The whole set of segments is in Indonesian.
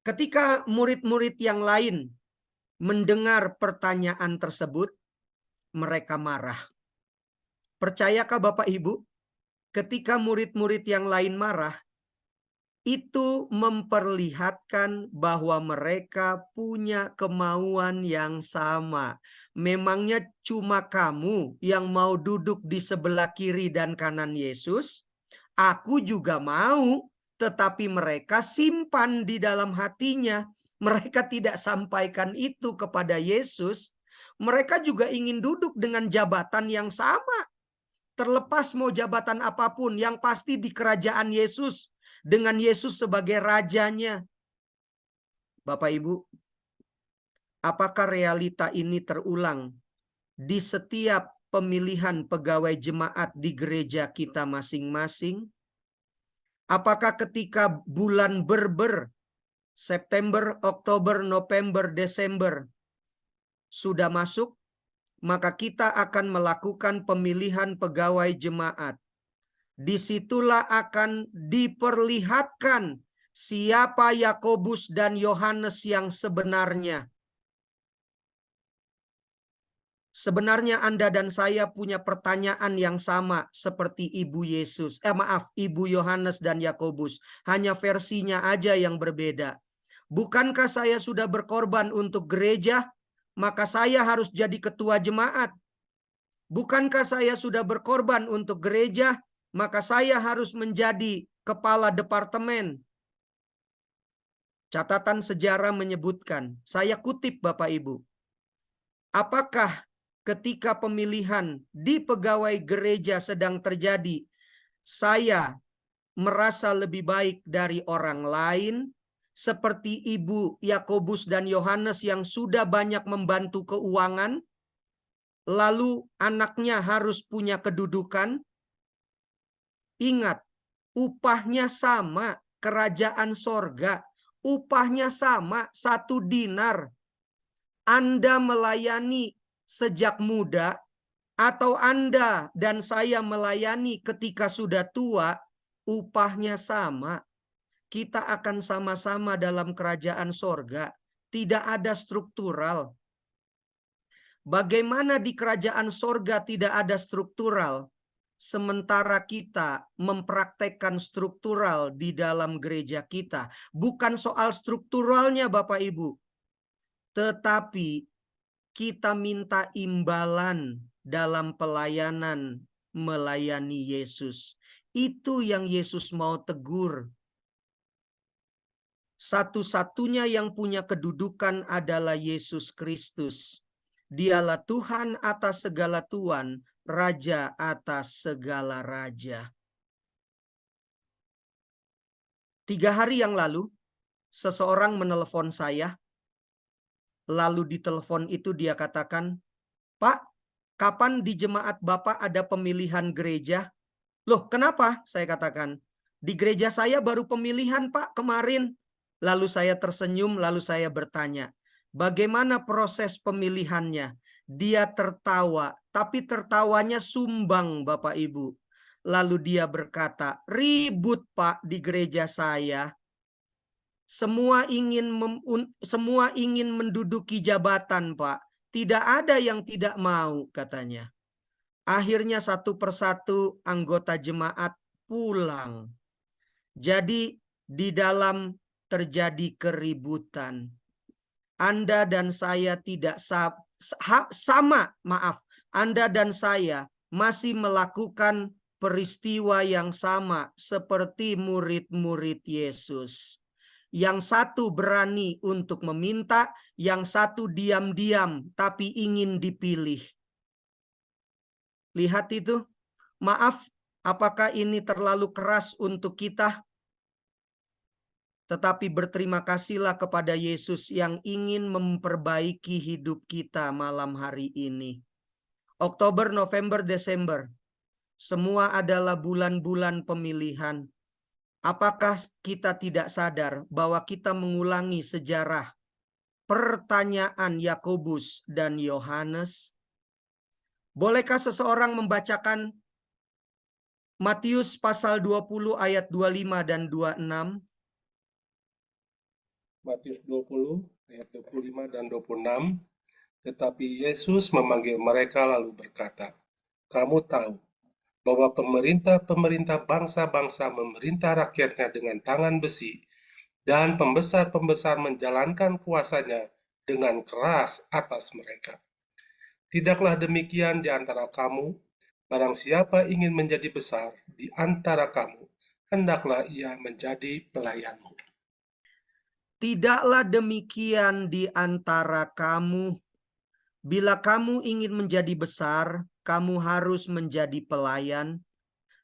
Ketika murid-murid yang lain mendengar pertanyaan tersebut, mereka marah. Percayakah Bapak Ibu, ketika murid-murid yang lain marah, itu memperlihatkan bahwa mereka punya kemauan yang sama. Memangnya cuma kamu yang mau duduk di sebelah kiri dan kanan Yesus? Aku juga mau, tetapi mereka simpan di dalam hatinya. Mereka tidak sampaikan itu kepada Yesus. Mereka juga ingin duduk dengan jabatan yang sama. Terlepas mau jabatan apapun, yang pasti di kerajaan Yesus. Dengan Yesus sebagai rajanya. Bapak Ibu, apakah realita ini terulang di setiap pemilihan pegawai jemaat di gereja kita masing-masing? Apakah ketika bulan Berber, September, Oktober, November, Desember sudah masuk, maka kita akan melakukan pemilihan pegawai jemaat. Disitulah akan diperlihatkan siapa Yakobus dan Yohanes yang sebenarnya. Sebenarnya Anda dan saya punya pertanyaan yang sama seperti Ibu Yesus. Ibu Yohanes dan Yakobus. Hanya versinya aja yang berbeda. Bukankah saya sudah berkorban untuk gereja, maka saya harus jadi ketua jemaat? Bukankah saya sudah berkorban untuk gereja, maka saya harus menjadi kepala departemen? Catatan sejarah menyebutkan, saya kutip Bapak Ibu, apakah ketika pemilihan di pegawai gereja sedang terjadi, saya merasa lebih baik dari orang lain, seperti Ibu Yakobus dan Yohanes yang sudah banyak membantu keuangan, lalu anaknya harus punya kedudukan? Ingat, upahnya sama, kerajaan sorga. Upahnya sama, 1 dinar. Anda melayani sejak muda, atau Anda dan saya melayani ketika sudah tua, upahnya sama. Kita akan sama-sama dalam kerajaan sorga. Tidak ada struktural. Bagaimana di kerajaan sorga tidak ada struktural, sementara kita mempraktekkan struktural di dalam gereja kita? Bukan soal strukturalnya Bapak Ibu, tetapi kita minta imbalan dalam pelayanan melayani Yesus. Itu yang Yesus mau tegur. Satu-satunya yang punya kedudukan adalah Yesus Kristus. Dialah Tuhan atas segala Tuhan, Raja atas segala raja. 3 hari yang lalu, seseorang menelepon saya. Lalu di telepon itu dia katakan, "Pak, kapan di jemaat Bapak ada pemilihan gereja?" "Loh, kenapa?" saya katakan. "Di gereja saya baru pemilihan, Pak, kemarin." Lalu saya tersenyum, lalu saya bertanya, "Bagaimana proses pemilihannya?" Dia tertawa, tapi tertawanya sumbang, Bapak Ibu. Lalu dia berkata, "Ribut, Pak, di gereja saya. Semua ingin menduduki jabatan, Pak. Tidak ada yang tidak mau," katanya. Akhirnya satu persatu anggota jemaat pulang. Jadi di dalam terjadi keributan. Anda dan saya tidak Anda dan saya masih melakukan peristiwa yang sama seperti murid-murid Yesus. Yang satu berani untuk meminta, yang satu diam-diam tapi ingin dipilih. Lihat itu. Maaf, apakah ini terlalu keras untuk kita? Tetapi berterima kasihlah kepada Yesus yang ingin memperbaiki hidup kita malam hari ini. Oktober, November, Desember. Semua adalah bulan-bulan pemilihan. Apakah kita tidak sadar bahwa kita mengulangi sejarah pertanyaan Yakobus dan Yohanes? Bolehkah seseorang membacakan Matius pasal 20 ayat 25 dan 26? Matius 20 ayat 25 dan 26. Tetapi Yesus memanggil mereka lalu berkata, "Kamu tahu bahwa pemerintah-pemerintah bangsa-bangsa memerintah rakyatnya dengan tangan besi, dan pembesar-pembesar menjalankan kuasanya dengan keras atas mereka. Tidaklah demikian di antara kamu. Barang siapa ingin menjadi besar di antara kamu, hendaklah ia menjadi pelayanmu." Tidaklah demikian di antara kamu. Bila kamu ingin menjadi besar, kamu harus menjadi pelayan.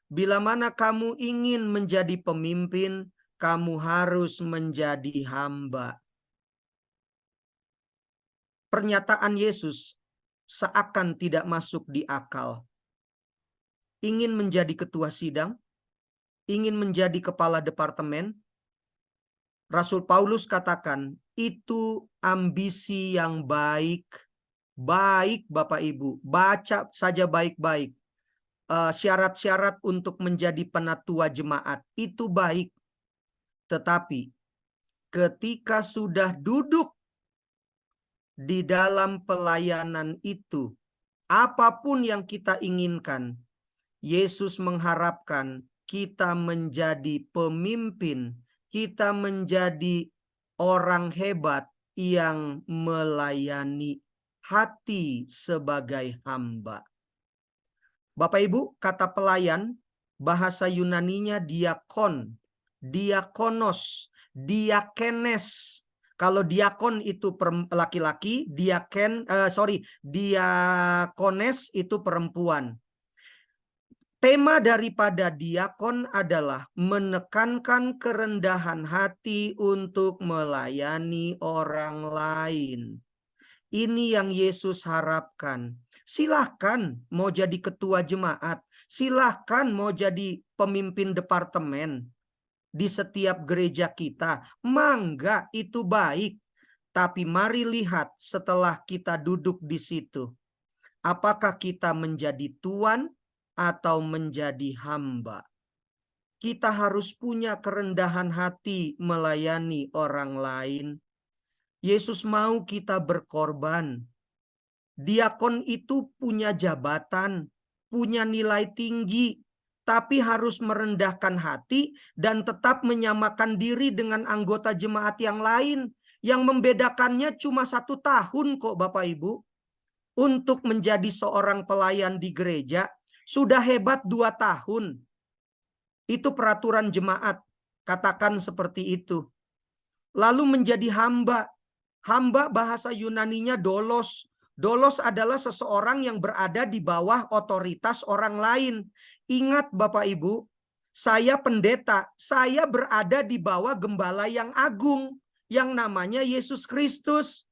Bila mana kamu ingin menjadi pemimpin, kamu harus menjadi hamba. Pernyataan Yesus seakan tidak masuk di akal. Ingin menjadi ketua sidang, ingin menjadi kepala departemen. Rasul Paulus katakan, itu ambisi yang baik. Baik Bapak Ibu, baca saja baik-baik. Syarat-syarat untuk menjadi penatua jemaat itu baik. Tetapi ketika sudah duduk di dalam pelayanan itu, apapun yang kita inginkan, Yesus mengharapkan kita menjadi pemimpin, kita menjadi orang hebat yang melayani, hati sebagai hamba. Bapak Ibu, kata pelayan, bahasa Yunaninya diakon, diakonos, diakenes. Kalau diakon itu laki-laki, diakones itu perempuan. Tema daripada diakon adalah menekankan kerendahan hati untuk melayani orang lain. Ini yang Yesus harapkan. Silahkan mau jadi ketua jemaat, silahkan mau jadi pemimpin departemen di setiap gereja kita. Mangga, itu baik. Tapi mari lihat setelah kita duduk di situ. Apakah kita menjadi tuan atau menjadi hamba? Kita harus punya kerendahan hati melayani orang lain. Yesus mau kita berkorban. Diakon itu punya jabatan, punya nilai tinggi, tapi harus merendahkan hati dan tetap menyamakan diri dengan anggota jemaat yang lain. Yang membedakannya cuma 1 tahun kok Bapak Ibu. Untuk menjadi seorang pelayan di gereja, sudah hebat 2 tahun. Itu peraturan jemaat, katakan seperti itu. Lalu menjadi hamba. Hamba bahasa Yunaninya dolos. Dolos adalah seseorang yang berada di bawah otoritas orang lain. Ingat Bapak Ibu, saya pendeta, saya berada di bawah gembala yang agung, yang namanya Yesus Kristus.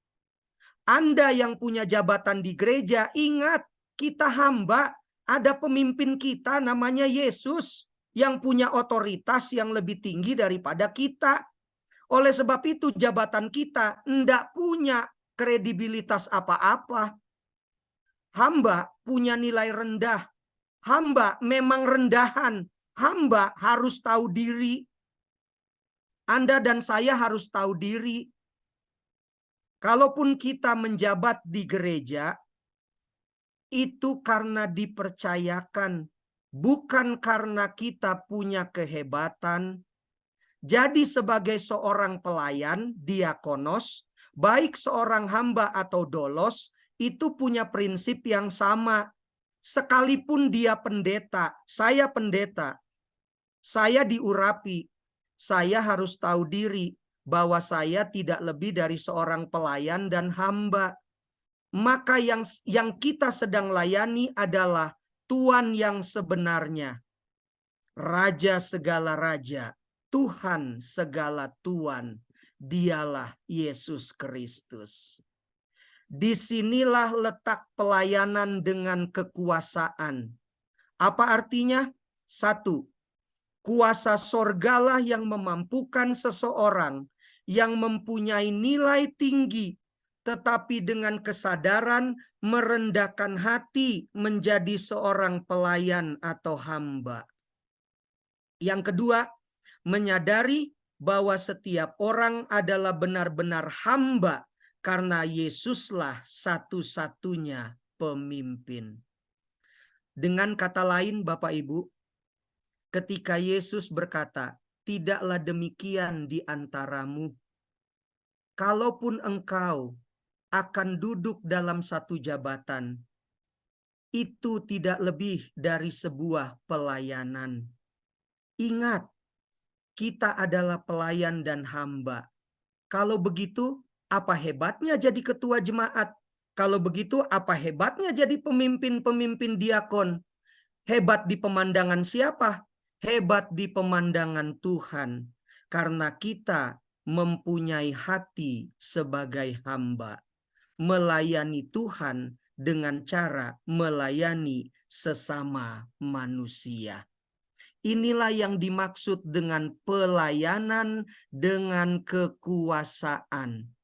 Anda yang punya jabatan di gereja, ingat, kita hamba, ada pemimpin kita namanya Yesus, yang punya otoritas yang lebih tinggi daripada kita. Oleh sebab itu jabatan kita tidak punya kredibilitas apa-apa. Hamba punya nilai rendah. Hamba memang rendahan. Hamba harus tahu diri. Anda dan saya harus tahu diri. Kalaupun kita menjabat di gereja, itu karena dipercayakan. Bukan karena kita punya kehebatan. Jadi sebagai seorang pelayan, diakonos, baik seorang hamba atau dolos, itu punya prinsip yang sama. Sekalipun dia pendeta, saya diurapi, saya harus tahu diri bahwa saya tidak lebih dari seorang pelayan dan hamba. Maka yang kita sedang layani adalah Tuhan yang sebenarnya. Raja segala raja, Tuhan segala Tuhan, dialah Yesus Kristus. Disinilah letak pelayanan dengan kekuasaan. Apa artinya? 1, kuasa sorgalah yang memampukan seseorang yang mempunyai nilai tinggi, tetapi dengan kesadaran merendahkan hati menjadi seorang pelayan atau hamba. Yang kedua, menyadari bahwa setiap orang adalah benar-benar hamba karena Yesuslah satu-satunya pemimpin. Dengan kata lain, Bapak Ibu, ketika Yesus berkata, "Tidaklah demikian di antaramu. Kalaupun engkau akan duduk dalam satu jabatan, itu tidak lebih dari sebuah pelayanan." Ingat, kita adalah pelayan dan hamba. Kalau begitu, apa hebatnya jadi ketua jemaat? Kalau begitu, apa hebatnya jadi pemimpin-pemimpin diakon? Hebat di pemandangan siapa? Hebat di pemandangan Tuhan. Karena kita mempunyai hati sebagai hamba. Melayani Tuhan dengan cara melayani sesama manusia. Inilah yang dimaksud dengan pelayanan dengan kekuasaan.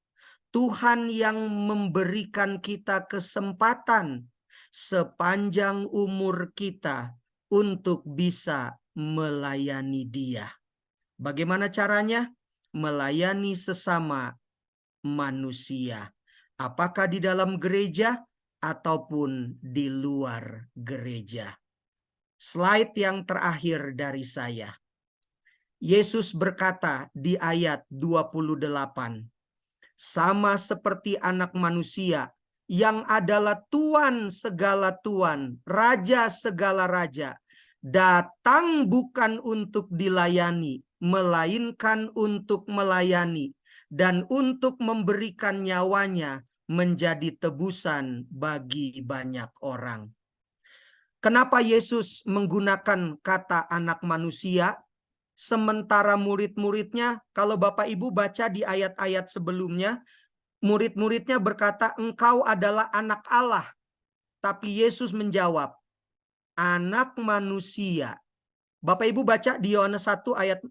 Tuhan yang memberikan kita kesempatan sepanjang umur kita untuk bisa melayani Dia. Bagaimana caranya? Melayani sesama manusia. Apakah di dalam gereja ataupun di luar gereja. Slide yang terakhir dari saya. Yesus berkata di ayat 28, "Sama seperti anak manusia yang adalah Tuan segala Tuan, Raja segala Raja, datang bukan untuk dilayani, melainkan untuk melayani dan untuk memberikan nyawanya menjadi tebusan bagi banyak orang." Kenapa Yesus menggunakan kata anak manusia? Sementara murid-muridnya, kalau Bapak Ibu baca di ayat-ayat sebelumnya, murid-muridnya berkata, "Engkau adalah anak Allah." Tapi Yesus menjawab, "Anak manusia." Bapak Ibu baca di Yohanes 1 ayat,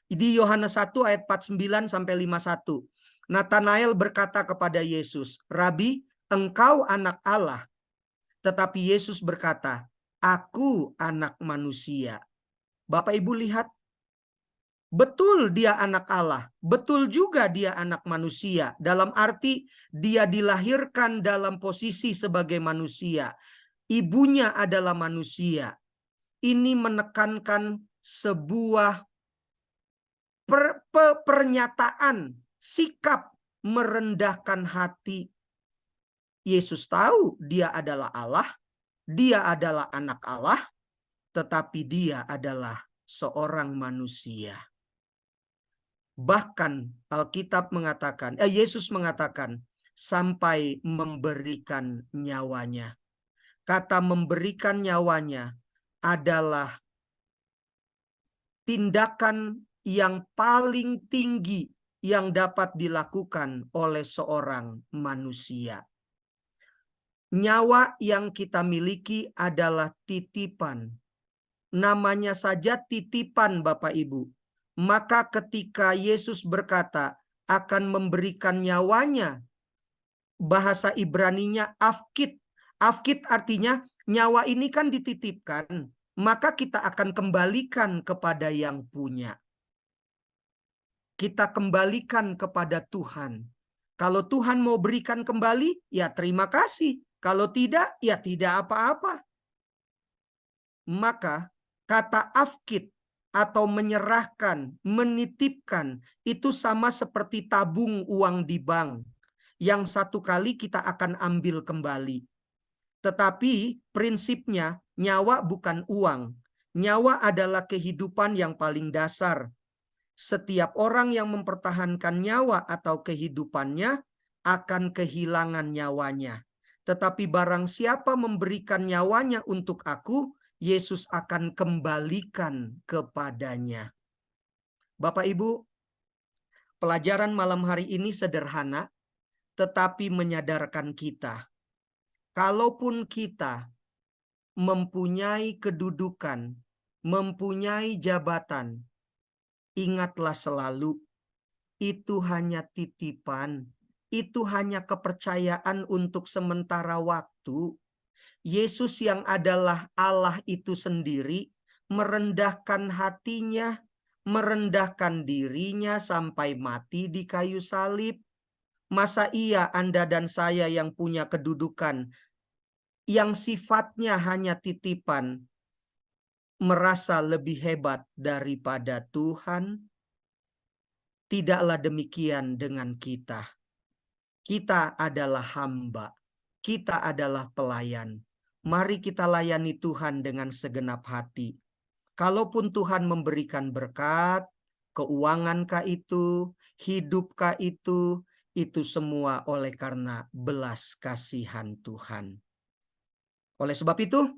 di Yohanes 1 ayat 49 sampai 51. Natanael berkata kepada Yesus, "Rabi, engkau anak Allah." Tetapi Yesus berkata, "Aku anak manusia." Bapak Ibu lihat, betul dia anak Allah, betul juga dia anak manusia. Dalam arti dia dilahirkan dalam posisi sebagai manusia. Ibunya adalah manusia. Ini menekankan sebuah pernyataan, sikap merendahkan hati. Yesus tahu dia adalah Allah, dia adalah anak Allah, tetapi dia adalah seorang manusia. Bahkan Alkitab mengatakan, Yesus mengatakan, sampai memberikan nyawanya. Kata memberikan nyawanya adalah tindakan yang paling tinggi yang dapat dilakukan oleh seorang manusia. Nyawa yang kita miliki adalah titipan. Namanya saja titipan, Bapak Ibu. Maka ketika Yesus berkata akan memberikan nyawanya, bahasa Ibraninya afkit. Afkit artinya nyawa ini kan dititipkan, maka kita akan kembalikan kepada yang punya. Kita kembalikan kepada Tuhan. Kalau Tuhan mau berikan kembali, ya terima kasih. Kalau tidak, ya tidak apa-apa. Maka kata afkit atau menyerahkan, menitipkan, itu sama seperti tabung uang di bank. Yang satu kali kita akan ambil kembali. Tetapi prinsipnya nyawa bukan uang. Nyawa adalah kehidupan yang paling dasar. Setiap orang yang mempertahankan nyawa atau kehidupannya akan kehilangan nyawanya. Tetapi barang siapa memberikan nyawanya untuk aku, Yesus akan kembalikan kepadanya. Bapak Ibu, pelajaran malam hari ini sederhana, tetapi menyadarkan kita. Kalaupun kita mempunyai kedudukan, mempunyai jabatan, ingatlah selalu, itu hanya titipan. Itu hanya kepercayaan untuk sementara waktu. Yesus yang adalah Allah itu sendiri merendahkan hatinya, merendahkan dirinya sampai mati di kayu salib. Masa iya Anda dan saya yang punya kedudukan yang sifatnya hanya titipan merasa lebih hebat daripada Tuhan? Tidaklah demikian dengan kita. Kita adalah hamba. Kita adalah pelayan. Mari kita layani Tuhan dengan segenap hati. Kalaupun Tuhan memberikan berkat, keuangankah itu, hidupkah itu semua oleh karena belas kasihan Tuhan. Oleh sebab itu,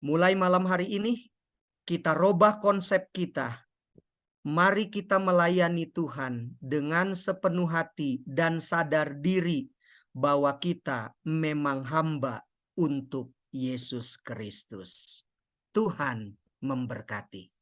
mulai malam hari ini, kita robah konsep kita. Mari kita melayani Tuhan dengan sepenuh hati dan sadar diri bahwa kita memang hamba untuk Yesus Kristus. Tuhan memberkati.